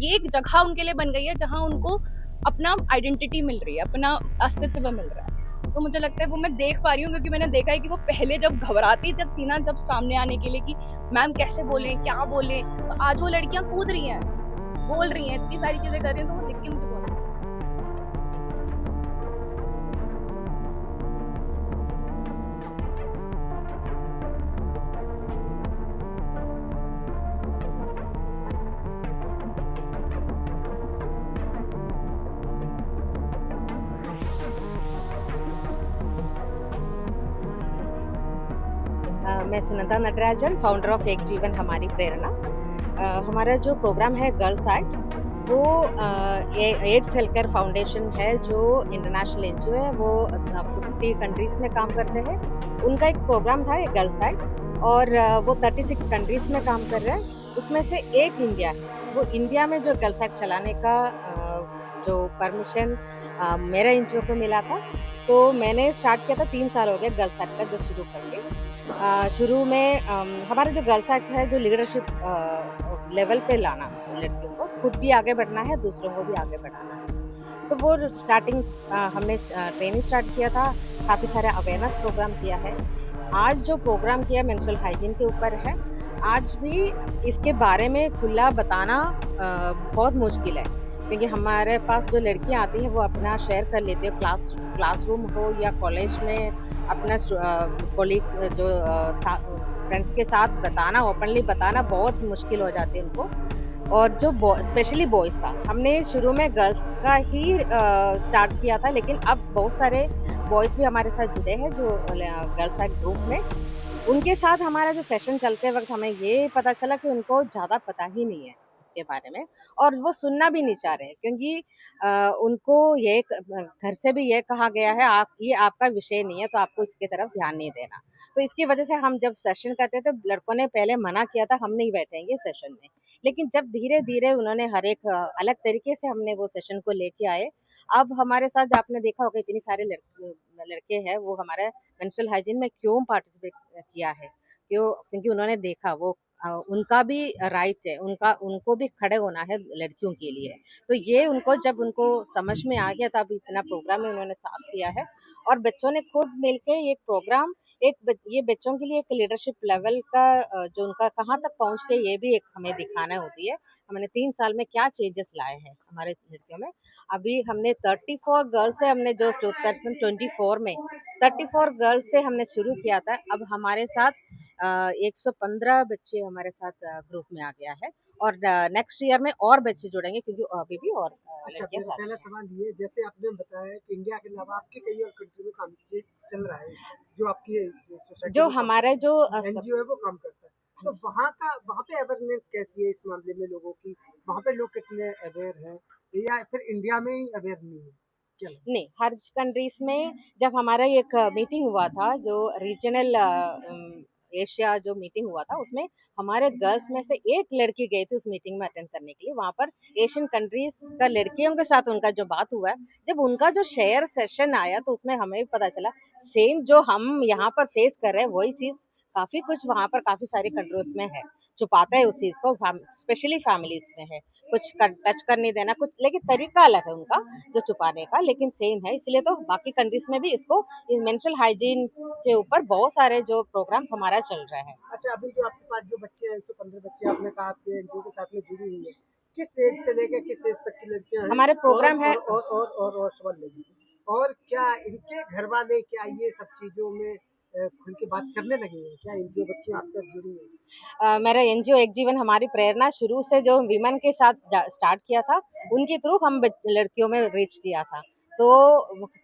ये एक जगह उनके लिए बन गई है जहाँ उनको अपना आइडेंटिटी मिल रही है, अपना अस्तित्व मिल रहा है। तो मुझे लगता है वो मैं देख पा रही हूँ, क्योंकि मैंने देखा है कि वो पहले जब घबराती जब थी ना, जब सामने आने के लिए कि मैम कैसे बोलें, क्या बोलें, तो आज वो लड़कियाँ कूद रही हैं, बोल रही हैं, इतनी सारी चीज़ें कर रही हैं, तो वो देख के मुझे बहुत मैं सुनंदा नटराजन, फाउंडर ऑफ एक जीवन हमारी प्रेरणा। हमारा जो प्रोग्राम है गर्ल्स आर्ट, वो एड्स हेल्थ फाउंडेशन है, जो इंटरनेशनल एनजीओ है, वो 50 कंट्रीज में काम करते हैं। उनका एक प्रोग्राम था, एक गर्ल्स आर्ट, और वो 36 कंट्रीज में काम कर रहे हैं। उसमें से एक इंडिया है। वो इंडिया में जो गर्ल्स आर्ट चलाने का जो परमिशन मेरा एनजीओ को मिला था, तो मैंने स्टार्ट किया था। 3 साल हो गए गर्ल्स आर्ट का जो शुरू करके। शुरू में हमारा जो गर्ल्स एक्ट है, जो लीडरशिप लेवल पे लाना, लड़कियों को खुद भी आगे बढ़ना है, दूसरों को भी आगे बढ़ाना है। तो वो स्टार्टिंग हमने ट्रेनिंग स्टार्ट किया था, काफ़ी सारे अवेयरनेस प्रोग्राम किया है। आज जो प्रोग्राम किया मेंस्ट्रुअल हाइजीन के ऊपर है। आज भी इसके बारे में खुला बताना बहुत मुश्किल है, क्योंकि हमारे पास जो लड़कियां आती हैं वो अपना शेयर कर लेती है, क्लासरूम हो या कॉलेज में अपना कोलीग जो फ्रेंड्स के साथ बताना, ओपनली बताना बहुत मुश्किल हो जाती है उनको। और जो स्पेशली बॉयज़ का हमने शुरू में गर्ल्स का ही स्टार्ट किया था, लेकिन अब बहुत सारे बॉयज़ भी हमारे साथ जुड़े हैं जो गर्ल्स साइड ग्रुप में। उनके साथ हमारा जो सेशन चलते वक़्त हमें ये पता चला कि उनको ज़्यादा पता ही नहीं है इसके बारे में, और वो सुनना भी नहीं चाह रहे हैं, क्योंकि उनको ये घर से भी ये कहा गया है, आप ये आपका विषय नहीं है, तो आपको इसकी तरफ ध्यान नहीं देना। तो इसकी वजह से हम जब सेशन करते थे, लड़कों ने पहले मना किया था, हम नहीं बैठेंगे सेशन में। लेकिन जब धीरे-धीरे उन्होंने हर एक अलग तरीके से हमने वो सेशन को लेके आए। अब हमारे साथ आपने देखा होगा इतनी सारे लड़के हैं, वो हमारे मेंस्ट्रुअल हाइजीन में क्यों पार्टिसिपेट किया है? क्योंकि उन्होंने देखा वो उनका भी राइट है, उनको भी खड़े होना है लड़कियों के लिए। तो ये उनको जब उनको समझ में आ गया, तब इतना प्रोग्राम में उन्होंने साथ दिया है। और बच्चों ने खुद मिलके ये प्रोग्राम ये बच्चों के लिए एक लीडरशिप लेवल का जो उनका कहाँ तक पहुँच के, ये भी एक हमें दिखाना होती है। हमने 3 साल में क्या चेंजेस लाए हैं हमारे लड़कियों में। अभी हमने 34 गर्ल्स से हमने जो 2024 में 34 गर्ल्स से हमने शुरू किया था। अब हमारे साथ 115 बच्चे हमारे साथ ग्रुप में आ गया है, और नेक्स्ट ईयर में और बच्चे जुड़ेंगे, क्योंकि अभी भी और अच्छा, लड़कियां मेरा साथ पहला में सवाल ये, जैसे आपने बताया कि इंडिया के अलावा आपके कई और कंट्री में काम ये चल रहा है, जो आपकी हैं। सोसाइटी जो में काम हमारे जो एनजीओ है वो काम करता है। तो वहाँ पे अवेयरनेस कैसी है इस मामले में लोगों की? वहाँ पे लोग कितने अवेयर हैं, या फिर इंडिया में ही अवेयर नहीं है? क्या लगता नहीं, हर कंट्रीज में जब हमारा एक मीटिंग हुआ था, जो रीजनल एशिया जो मीटिंग हुआ था, उसमें हमारे गर्ल्स में से एक लड़की गई थी उस मीटिंग में अटेंड करने के लिए। वहाँ पर एशियन कंट्रीज का लड़कियों के साथ उनका जो बात हुआ, जब उनका जो शेयर सेशन आया, तो उसमें हमें भी पता चला सेम जो हम यहाँ पर फेस कर रहे हैं, वही चीज़ काफ़ी कुछ वहाँ पर काफ़ी सारी कंट्रीज में है। छुपाते हैं उस चीज़ को, स्पेशली फैमिलीज में है। कुछ टच कर नहीं देना, कुछ, लेकिन तरीका अलग है उनका जो छुपाने का, लेकिन सेम है। इसलिए तो बाकी कंट्रीज में भी इसको मेंस्ट्रुअल हाइजीन के ऊपर बहुत सारे जो प्रोग्राम्स हमारा चल रहा है। है? अच्छा, अभी जो आपके पास जो बच्चे हैं, 115 बच्चे आपने कहा आपके एनजीओ के साथ में जुड़ी हुई है, किस एज से लेकर किस एज तक की लड़कियां हैं? हमारे प्रोग्राम है। और सवाल लेंगे। और क्या इनके घर वाले क्या ये सब चीजों में खुल के बात करने लगे हैं? क्या इनकी बच्चियां आपके साथ जुड़ी हैं? मेरा एनजीओ एक जीवन हमारी प्रेरणा शुरू से जो विमेन के साथ स्टार्ट किया था, उनके थ्रू हम लड़कियों में रीच किया था। तो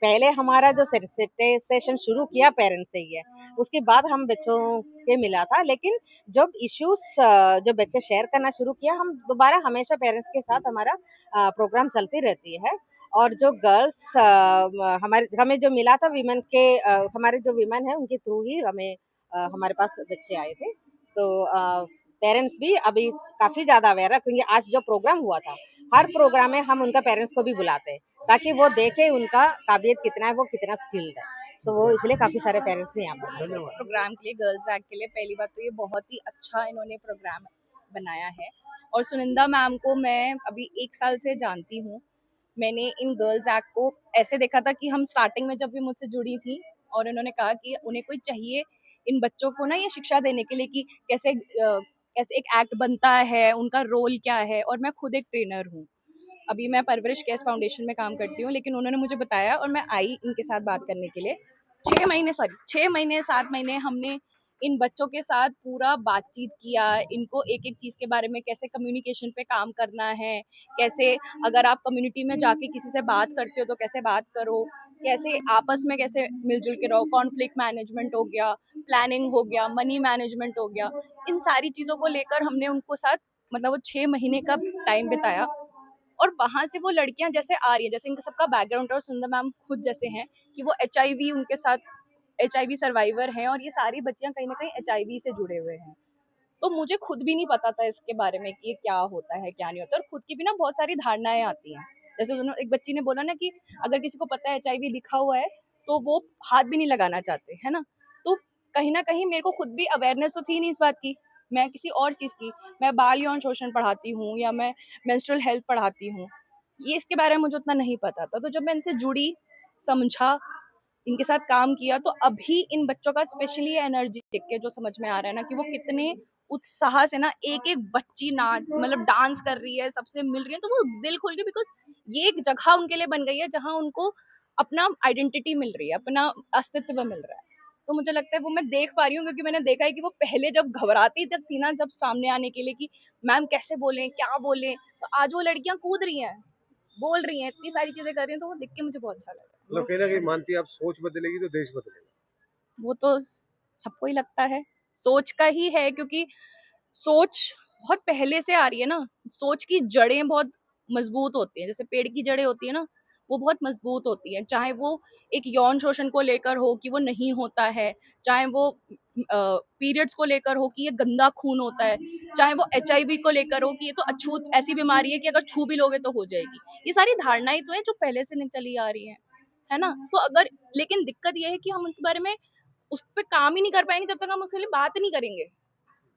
पहले हमारा जो सेशन शुरू किया पेरेंट्स से ही है, उसके बाद हम बच्चों के मिला था। लेकिन जब इश्यूज जो बच्चे शेयर करना शुरू किया, हम दोबारा हमेशा पेरेंट्स के साथ हमारा प्रोग्राम चलती रहती है। और जो गर्ल्स हमारे हमें जो मिला था विमेन के, हमारे जो विमेन है उनके थ्रू ही हमें हमारे पास बच्चे आए थे। तो पेरेंट्स भी अभी काफ़ी ज़्यादा अवेयर है, क्योंकि आज जो प्रोग्राम हुआ था, हर प्रोग्राम में हम उनका पेरेंट्स को भी बुलाते हैं, ताकि वो देखें उनका काबिलियत कितना है, वो कितना स्किल्ड है। तो वो इसलिए काफ़ी सारे पेरेंट्स भी यहाँ पर हैं। इस प्रोग्राम के लिए, गर्ल्स एक्ट के लिए, पहली बात तो ये बहुत ही अच्छा इन्होंने प्रोग्राम बनाया है। और सुनिंदा मैम को मैं अभी 1 साल से जानती हूँ। मैंने इन गर्ल्स एक्ट को ऐसे देखा था कि हम स्टार्टिंग में जब भी मुझसे जुड़ी थी और उन्होंने कहा कि उन्हें कोई चाहिए इन बच्चों को ना ये शिक्षा देने के लिए कि कैसे एक एक्ट बनता है, उनका रोल क्या है, और मैं खुद एक ट्रेनर हूँ। अभी मैं परवरिश केस फाउंडेशन में काम करती हूँ, लेकिन उन्होंने मुझे बताया और मैं आई इनके साथ बात करने के लिए। 6 महीने 7 महीने हमने इन बच्चों के साथ पूरा बातचीत किया, इनको एक-एक चीज़ के बारे में, कैसे कम्युनिकेशन पे काम करना है, कैसे अगर आप कम्युनिटी में जाके किसी से बात करते हो तो कैसे बात करो, कैसे आपस में कैसे मिल-जुल के रहो, कॉन्फ्लिक्ट मैनेजमेंट हो गया, प्लानिंग हो गया, मनी मैनेजमेंट हो गया। इन सारी चीज़ों को लेकर हमने उनको साथ मतलब वो 6 महीने का टाइम बिताया। और वहाँ से वो लड़कियाँ जैसे आ रही है, जैसे इनका सबका बैकग्राउंड है और सुंदर मैम खुद जैसे हैं कि वो एचआईवी उनके साथ एचआईवी सर्वाइवर हैं, और ये सारी बच्चियाँ कहीं न कहीं एचआईवी से जुड़े हुए हैं। तो मुझे खुद भी नहीं पता था इसके बारे में कि ये क्या होता है, क्या नहीं होता, और खुद की भी ना बहुत सारी धारणाएँ आती हैं। जैसे उन्होंने एक बच्ची ने बोला ना कि अगर किसी को पता है एचआईवी लिखा हुआ है, तो वो हाथ भी नहीं लगाना चाहते, है ना? तो कहीं न कहीं मेरे को खुद भी अवेयरनेस तो थी नहीं इस बात की, मैं किसी और चीज़ की, मैं बाल यौन शोषण पढ़ाती हूँ या मैं मेंस्ट्रुअल हेल्थ पढ़ाती हूँ। ये इसके बारे में मुझे उतना नहीं पता था। तो जब मैं इनसे जुड़ी, समझा, इनके साथ काम किया, तो अभी इन बच्चों का स्पेशली एनर्जी देख के जो समझ में आ रहा है ना कि वो कितने उत्साह से ना एक-एक बच्ची नाच मतलब डांस कर रही है, सबसे मिल रही है, तो वो दिल खोल के, बिकॉज़ ये एक जगह उनके लिए बन गई है जहाँ उनको अपना आइडेंटिटी मिल रही है, अपना अस्तित्व मिल रहा है। तो मुझे लगता है वो मैं देख पा रही हूँ, क्योंकि मैंने देखा है कि वो पहले जब घबराती तक थी ना, जब सामने आने के लिए कि मैम कैसे बोलें, क्या बोलें, तो आज वो लड़कियाँ कूद रही हैं, बोल रही हैं, इतनी सारी चीज़ें कर रही हैं, तो वो देख के मुझे बहुत अच्छा लगा। मतलब कहीं ना कहीं मानती है आप सोच बदलेगी तो देश बदलेगा। वो तो सबको ही लगता है, सोच का ही है, क्योंकि सोच बहुत पहले से आ रही है ना, सोच की जड़ें बहुत मजबूत होती हैं, जैसे पेड़ की जड़ें होती है ना, वो बहुत मजबूत होती हैं, चाहे वो एक यौन शोषण को लेकर हो कि वो नहीं होता है, चाहे वो पीरियड्स को लेकर हो कि ये गंदा खून होता है, चाहे वो एचआईवी को लेकर हो कि ये तो अछूत ऐसी बीमारी है कि अगर छू भी लोगे तो हो जाएगी। ये सारी धारणाएं तो हैं जो पहले से चली आ रही हैं, है ना? तो अगर, लेकिन दिक्कत ये है कि हम उसके बारे में उस पे काम ही नहीं कर पाएँगे जब तक हम उसके लिए बात नहीं करेंगे।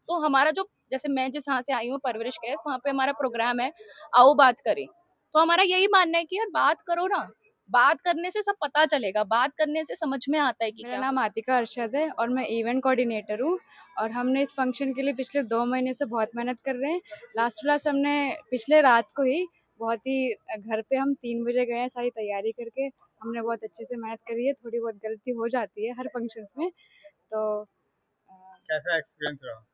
तो हमारा जो, जैसे मैं जिस यहाँ से आई हूँ परवरिश केस, वहाँ पे हमारा प्रोग्राम है आओ बात करें। तो हमारा यही मानना है कि यार बात करो ना, बात करने से सब पता चलेगा, बात करने से समझ में आता है कि मेरा क्या नाम आतिका अरशद है और मैं इवेंट कोऑर्डिनेटर हूँ। और हमने इस फंक्शन के लिए पिछले 2 महीने से बहुत मेहनत कर रहे हैं। लास्ट क्लास हमने पिछले रात को ही बहुत ही घर पे हम 3 बजे गए हैं सारी तैयारी करके। हमने बहुत अच्छे से मेहनत करी है, थोड़ी बहुत गलती हो जाती है हर फंक्शंस में। तो कैसा एक्सपीरियंस रहा?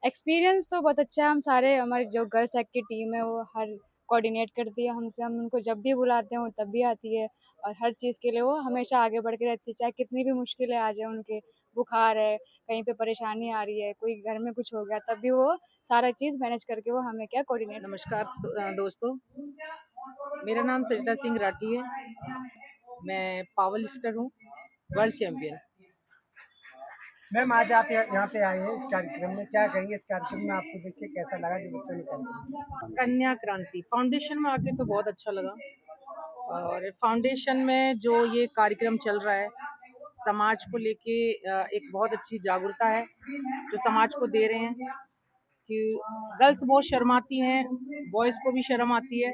एक्सपीरियंस तो बहुत अच्छा है। हम सारे हमारी जो गर्ल्स एक्ट की टीम है वो हर कोऑर्डिनेट करती है हमसे, हम उनको जब भी बुलाते हैं वो तब भी आती है। और हर चीज़ के लिए वो हमेशा आगे बढ़ के रहती है, चाहे कितनी भी मुश्किलें आ जाए उनके, बुखार है, कहीं पे परेशानी आ रही है, कोई घर में कुछ हो गया, तब भी वो सारा चीज़ मैनेज करके वो हमें क्या कोऑर्डिनेट। नमस्कार दोस्तों, मेरा नाम सरिता सिंह राठी है। मैं पावर लिफ्टर हूँ, वर्ल्ड चैम्पियन। मैम आज आप यहाँ पे आए हैं इस कार्यक्रम में, क्या कहेंगे इस कार्यक्रम में आपको देख के कैसा लगा जो बच्चों ने कार्यक्रम? कन्या क्रांति फाउंडेशन में आके तो बहुत अच्छा लगा। और फाउंडेशन में जो ये कार्यक्रम चल रहा है, समाज को लेके एक बहुत अच्छी जागरूकता है जो समाज को दे रहे हैं कि गर्ल्स बहुत शर्माती हैं, बॉयज़ को भी शर्म आती है।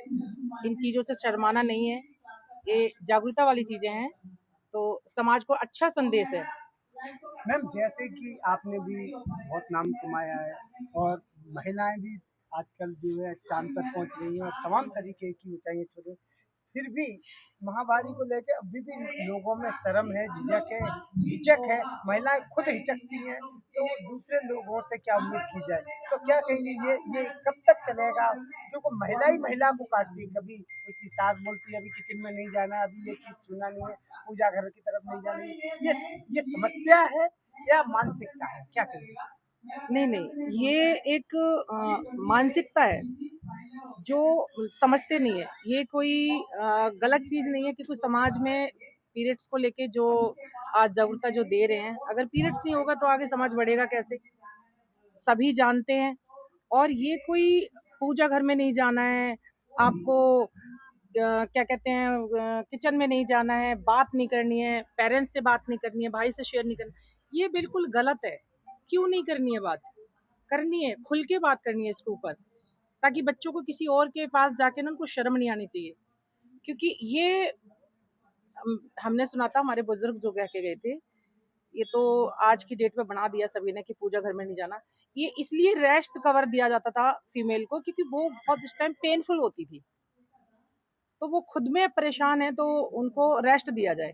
इन चीज़ों से शर्माना नहीं है, ये जागरूकता वाली चीज़ें हैं, तो समाज को अच्छा संदेश है। मैम जैसे कि आपने भी बहुत नाम कमाया है और महिलाएं भी आजकल जो है चांद पर पहुंच रही हैं और तमाम तरीके की ऊंचाइयां छू रही हैं, फिर भी महामारी को लेकर अभी भी लोगों में शर्म है, झिझक है, हिचक है, महिलाएं खुद हिचकती हैं, तो वो दूसरे लोगों से क्या उम्मीद की जाए? तो क्या कहेंगे ये कब तक चलेगा? जो को महिला ही महिला को काटती है, कभी उसकी सास बोलती है अभी किचन में नहीं जाना, अभी ये चीज छूना नहीं है, पूजा घर की तरफ नहीं जानी है। ये समस्या है या मानसिकता है, क्या कहेंगे? नहीं, ये एक मानसिकता है जो समझते नहीं है। ये कोई गलत चीज़ नहीं है कि कोई समाज में पीरियड्स को लेके जो आज जागरूकता जो दे रहे हैं, अगर पीरियड्स नहीं होगा तो आगे समाज बढ़ेगा कैसे? सभी जानते हैं। और ये कोई पूजा घर में नहीं जाना है, आपको क्या कहते हैं किचन में नहीं जाना है, बात नहीं करनी है, पेरेंट्स से बात नहीं करनी है, भाई से शेयर नहीं करनी, ये बिल्कुल गलत है। क्यों नहीं करनी है बात? करनी है, खुल के बात करनी है इसके ऊपर, ताकि बच्चों को किसी और के पास जाके ना उनको शर्म नहीं आनी चाहिए। क्योंकि ये हमने सुना था, हमारे बुजुर्ग जो कह के गए थे, ये तो आज की डेट में बना दिया सभी ने कि पूजा घर में नहीं जाना। ये इसलिए रेस्ट कवर दिया जाता था फीमेल को, क्योंकि वो बहुत इस टाइम पेनफुल होती थी, तो वो खुद में परेशान है, तो उनको रेस्ट दिया जाए,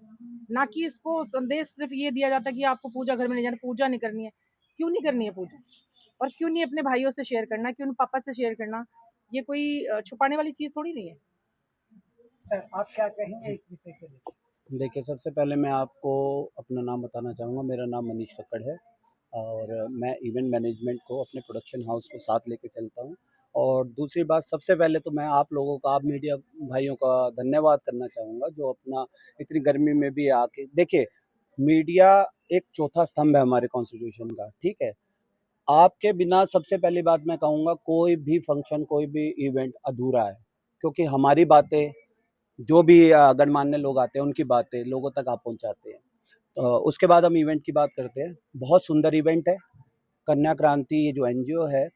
ना कि इसको संदेश सिर्फ ये दिया जाता कि आपको पूजा घर में नहीं जाना, पूजा नहीं करनी है। क्यों नहीं करनी है पूजा? और क्यों नहीं अपने भाइयों से शेयर करना, क्यों पापा से शेयर करना? ये कोई छुपाने वाली चीज थोड़ी नहीं है। सर आप क्या कहेंगे इस विषय को लेकर? देखिए, सबसे पहले मैं आपको अपना नाम बताना चाहूँगा। मेरा नाम मनीष कक्कड़ है और मैं इवेंट मैनेजमेंट को अपने प्रोडक्शन हाउस को साथ लेके चलता हूँ। और दूसरी बात, सबसे पहले तो मैं आप लोगों का, आप मीडिया भाइयों का धन्यवाद करना चाहूँगा, जो अपना इतनी गर्मी में भी आके देखिए, मीडिया एक चौथा स्तंभ है हमारे कॉन्स्टिट्यूशन का, ठीक है? आपके बिना, सबसे पहली बात मैं कहूँगा, कोई भी फंक्शन, कोई भी इवेंट अधूरा है, क्योंकि हमारी बातें, जो भी गणमान्य लोग आते हैं, उनकी बातें लोगों तक आप पहुंचाते हैं। तो उसके बाद हम इवेंट की बात करते हैं। बहुत सुंदर इवेंट है। कन्या क्रांति, ये जो एनजीओ है,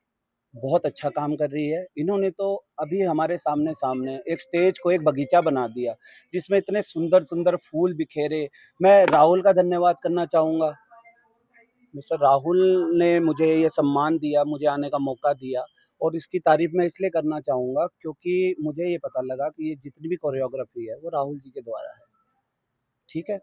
बहुत अच्छा काम कर रही है। इन्होंने तो अभी हमारे सामने सामने एक स्टेज को एक बगीचा बना दिया, जिसमें इतने सुंदर सुंदर फूल बिखेरे। मैं राहुल का धन्यवाद करना चाहूँगा। मिस्टर राहुल ने मुझे ये सम्मान दिया, मुझे आने का मौका दिया, और इसकी तारीफ मैं इसलिए करना चाहूँगा क्योंकि मुझे ये पता लगा कि ये जितनी भी कोरियोग्राफी है वो राहुल जी के द्वारा है, ठीक है?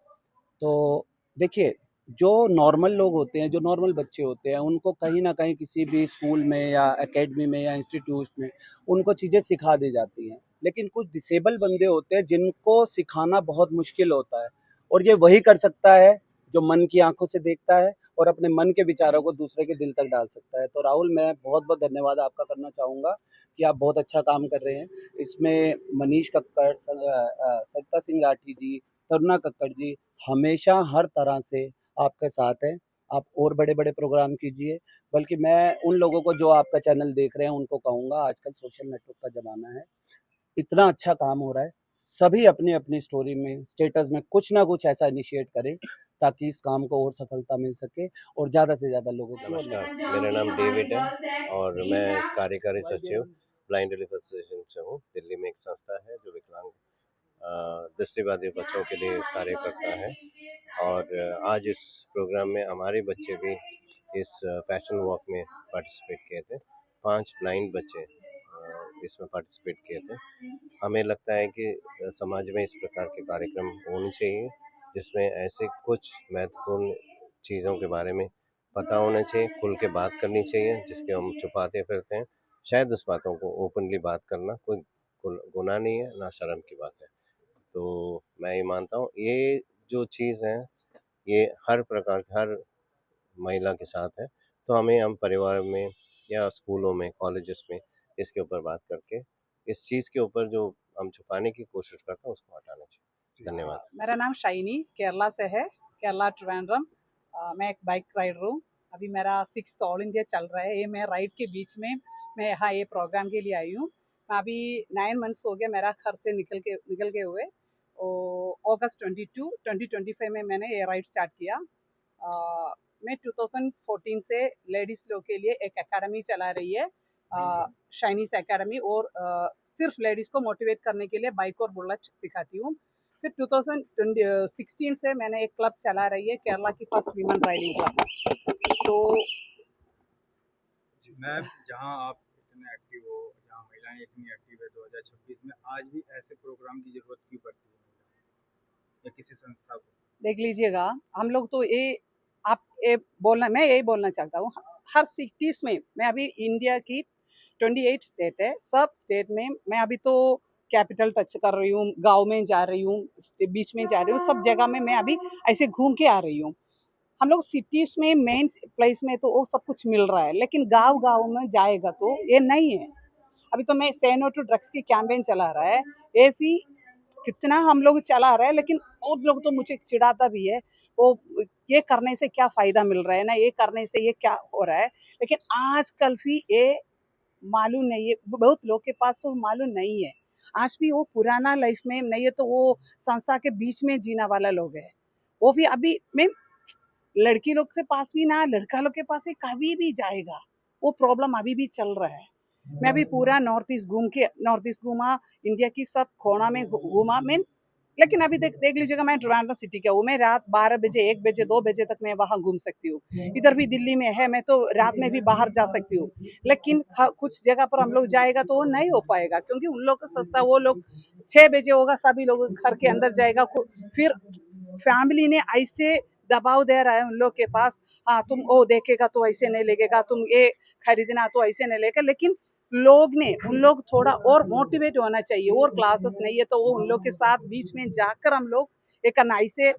तो देखिए, जो नॉर्मल लोग होते हैं, जो नॉर्मल बच्चे होते हैं, उनको कहीं न कहीं किसी भी स्कूल में या एकेडमी में या इंस्टीट्यूट में उनको चीज़ें सिखा दी जाती हैं। लेकिन कुछ डिसेबल बंदे होते हैं जिनको सिखाना बहुत मुश्किल होता है, और ये वही कर सकता है जो मन की आँखों से देखता है और अपने मन के विचारों को दूसरे के दिल तक डाल सकता है। तो राहुल, मैं बहुत-बहुत धन्यवाद आपका करना चाहूँगा कि आप बहुत अच्छा काम कर रहे हैं। इसमें मनीष कक्कड़, सरिता सिंह राठी जी, तरुणा कक्कड़ जी हमेशा हर तरह से आपके साथ हैं। आप और बड़े-बड़े प्रोग्राम कीजिए। बल्कि मैं उन लोगों को जो आपका चैनल देख रहे हैं उनको कहूँगा, आजकल सोशल नेटवर्क का ज़माना है, इतना अच्छा काम हो रहा है, सभी अपनी-अपनी स्टोरी में, स्टेटस में कुछ ना कुछ ऐसा इनिशिएट करें ताकि इस काम को और सफलता मिल सके और ज़्यादा से ज़्यादा लोगों को। नमस्कार, मेरा नाम डेविड है और मैं कार्यकारी सचिव ब्लाइंड रिलीफ एसोसिएशन से हूँ। दिल्ली में एक संस्था है जो विकलांग दृष्टिबाधित बच्चों के लिए कार्य करता है, और आज इस प्रोग्राम में हमारे बच्चे भी इस फैशन वॉक में पार्टिसिपेट किए थे। 5 ब्लाइंड बच्चे इसमें पार्टिसिपेट किए थे। हमें लगता है कि समाज में इस प्रकार के कार्यक्रम होने चाहिए, जिसमें ऐसे कुछ महत्वपूर्ण चीज़ों के बारे में पता होना चाहिए, खुल के बात करनी चाहिए, जिसके हम छुपाते फिरते हैं। शायद उस बातों को ओपनली बात करना कोई गुनाह नहीं है, ना शर्म की बात है। तो मैं ये मानता हूँ, ये जो चीज़ है, ये हर प्रकार हर महिला के साथ है। तो हम परिवार में या स्कूलों में, कॉलेजेस में इसके ऊपर बात करके, इस चीज़ के ऊपर जो हम छुपाने की कोशिश करते हैं उसको हटाना चाहिए। धन्यवाद। मेरा नाम शाइनी केरला से है, केरला ट्रिवेंड्रम। मैं एक बाइक राइडर हूँ। अभी मेरा 6th ऑल इंडिया चल रहा है। ये मैं राइड के बीच में मैं यहाँ ये प्रोग्राम के लिए आई हूँ। मैं अभी 9 मंथ्स हो गया मेरा घर से निकल के हुए। अगस्त 22 2025 में मैंने ये राइड स्टार्ट किया। मैं 2014 से लेडीज़ लोग के लिए एक एकेडमी चला रही है, शाइनीस एकेडमी, और सिर्फ लेडीज़ को मोटिवेट करने के लिए बाइक और बुलेट सिखाती हूँ। फिर 2016 से मैंने एक क्लब चला रही है, केरला की फर्स्ट वीमेन राइडिंग क्लब। तो मैम, जहाँ आप इतने एक्टिव हो, जहाँ महिलाएं इतनी एक्टिव है, 2026 में आज भी ऐसे प्रोग्राम की जरूरत क्यों पड़ती है या किसी संस्था को? देख लीजिएगा, हम लोग तो मैं यही बोलना चाहता हूँ, हर सिटीज़ में, मैं अभी इंडिया की 28 स्टेट है, सब स्टेट में मैं अभी तो कैपिटल टच कर रही हूँ, गांव में जा रही हूँ, बीच में जा रही हूँ, सब जगह में मैं अभी ऐसे घूम के आ रही हूँ। हम लोग सिटीज़ में, मेन प्लेस में तो वो सब कुछ मिल रहा है, लेकिन गांव में जाएगा तो ये नहीं है। अभी तो मैं से नो टू ड्रग्स की कैंपेन चला रहा है, ये भी कितना हम लोग चला रहे हैं, लेकिन बहुत लोग तो मुझे चिढ़ाता भी है, वो ये करने से क्या फ़ायदा मिल रहा है ना, ये करने से ये क्या हो रहा है। लेकिन आजकल भी ये मालूम नहीं है, बहुत लोग के पास तो मालूम नहीं है। आज भी वो पुराना लाइफ में नहीं है, तो वो संस्था के बीच में जीने वाला लोग है, वो भी अभी में लड़की लोग के पास भी ना, लड़का लोग के पास ही कभी भी जाएगा, वो प्रॉब्लम अभी भी चल रहा है। मैं अभी पूरा नॉर्थ ईस्ट घूमा, इंडिया की सब कोना में घूमा मैं, लेकिन अभी देख लीजिएगा, मैं ट्रिवांड्रम सिटी का हूँ, मैं रात 12 बजे 1 बजे 2 बजे तक मैं वहाँ घूम सकती हूँ। इधर भी दिल्ली में है, मैं तो रात में भी बाहर जा सकती हूँ, लेकिन कुछ जगह पर हम लोग जाएगा तो वो नहीं हो पाएगा, क्योंकि उन लोग का सस्ता, वो लोग 6 बजे होगा, सभी लोग घर के अंदर जाएगा। फिर फैमिली ने ऐसे दबाव दे रहा है उन लोग के पास, हाँ तुम वो देखेगा तो ऐसे नहीं लगेगा, तुम ये खरीदना तो ऐसे नहीं लगेगा, लेकिन उन लोग थोड़ा और मोटिवेट होना चाहिए, और क्लासेस नहीं है तो वो उन लोग के साथ बीच में जाकर हम लोग एक ऐसे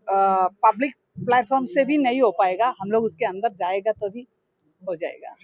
पब्लिक प्लेटफॉर्म से भी नहीं हो पाएगा, हम लोग उसके अंदर जाएगा तभी हो जाएगा।